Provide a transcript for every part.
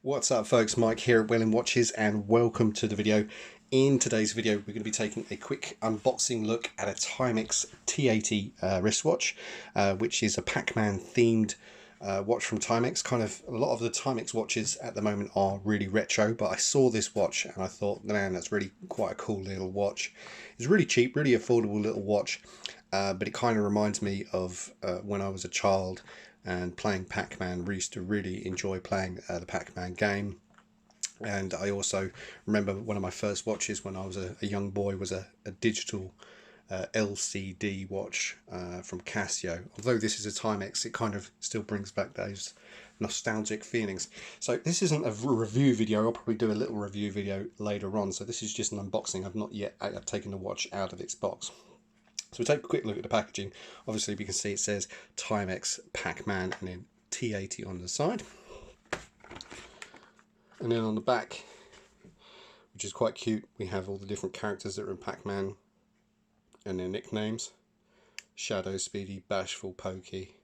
What's up folks, Mike here at Wellin Watches and welcome to the video. In today's video we're going to be taking a quick unboxing look at a Timex T80 wristwatch, which is a Pac-Man themed watch from Timex. Kind of a lot of the Timex watches at the moment are really retro, but I saw this watch and I thought, man, that's really quite a cool little watch. It's really cheap, really affordable little watch, but it kind of reminds me of when I was a child and playing Pac-Man. We used to really enjoy playing the Pac-Man game. And I also remember one of my first watches when I was a young boy was a digital LCD watch from Casio. Although this is a Timex, it kind of still brings back those nostalgic feelings. So this isn't a review video. I'll probably do a little review video later on. So this is just an unboxing. I've not yet taken the watch out of its box. So we take a quick look at the packaging. Obviously we can see it says Timex Pac-Man and then T80 on the side. And then on the back, which is quite cute, we have all the different characters that are in Pac-Man and their nicknames. Shadow, Speedy, Bashful, Pokey.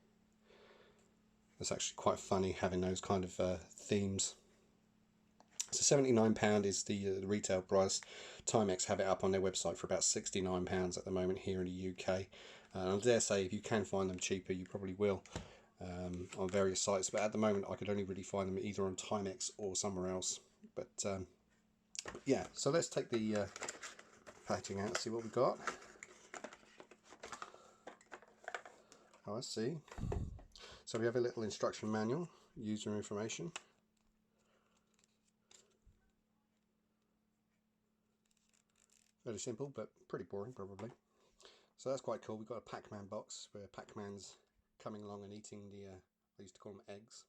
It's actually quite funny having those kind of themes. So £79 is the retail price. Timex have it up on their website for about £69 at the moment here in the UK. I dare say if you can find them cheaper, you probably will on various sites. But at the moment, I could only really find them either on Timex or somewhere else. But yeah, so let's take the packaging out and see what we've got. Oh, I see. So we have a little instruction manual, user information. Very simple, but pretty boring probably. So that's quite cool. We've got a Pac-Man box where Pac-Man's coming along and eating the, I used to call them eggs.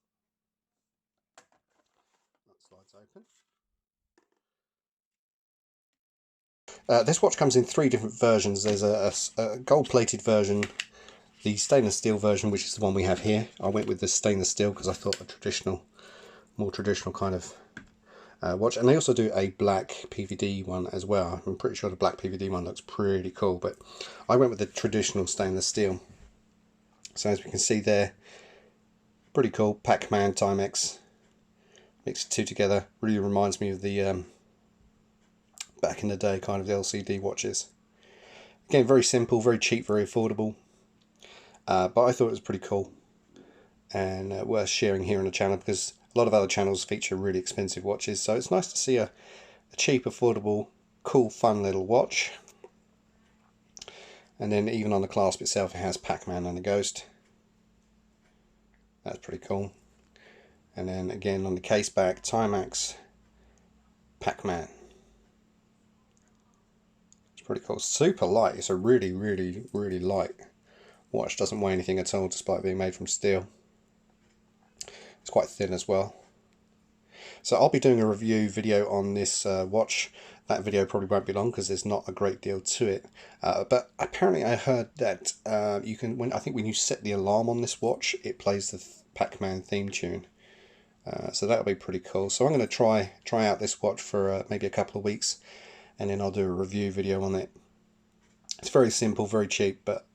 That slides open. This watch comes in 3 different versions. There's a gold-plated version, the stainless steel version, which is the one we have here. I went with the stainless steel because I thought a more traditional kind of watch, and they also do a black PVD one as well. I'm pretty sure the black PVD one looks pretty cool, but I went with the traditional stainless steel. So as we can see there, pretty cool. Pac-Man, Timex, mixed the two together. Really reminds me of the back in the day kind of the LCD watches. Again, very simple, very cheap, very affordable, but I thought it was pretty cool and worth sharing here on the channel because a lot of other channels feature really expensive watches, so it's nice to see a cheap, affordable, cool, fun little watch. And then even on the clasp itself, it has Pac-Man and a ghost. That's pretty cool. And then again on the case back, Timex Pac-Man. It's pretty cool. Super light. It's a really, really, really light watch. Doesn't weigh anything at all, despite being made from steel. It's quite thin as well. So I'll be doing a review video on this watch. That video probably won't be long because there's not a great deal to it. But apparently I heard that you can, I think when you set the alarm on this watch, it plays the Pac-Man theme tune. So that'll be pretty cool. So I'm going to try out this watch for maybe a couple of weeks, and then I'll do a review video on it. It's very simple, very cheap, but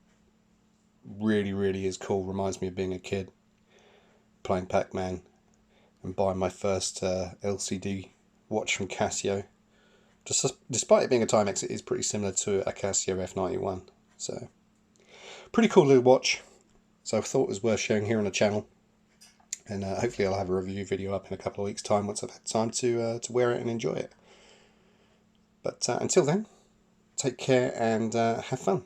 really, really is cool. Reminds me of being a kid, playing Pac-Man, and buying my first LCD watch from Casio. Despite it being a Timex, it is pretty similar to a Casio F91. So, pretty cool little watch. So I thought it was worth sharing here on the channel. And hopefully I'll have a review video up in a couple of weeks' time once I've had time to wear it and enjoy it. But until then, take care and have fun.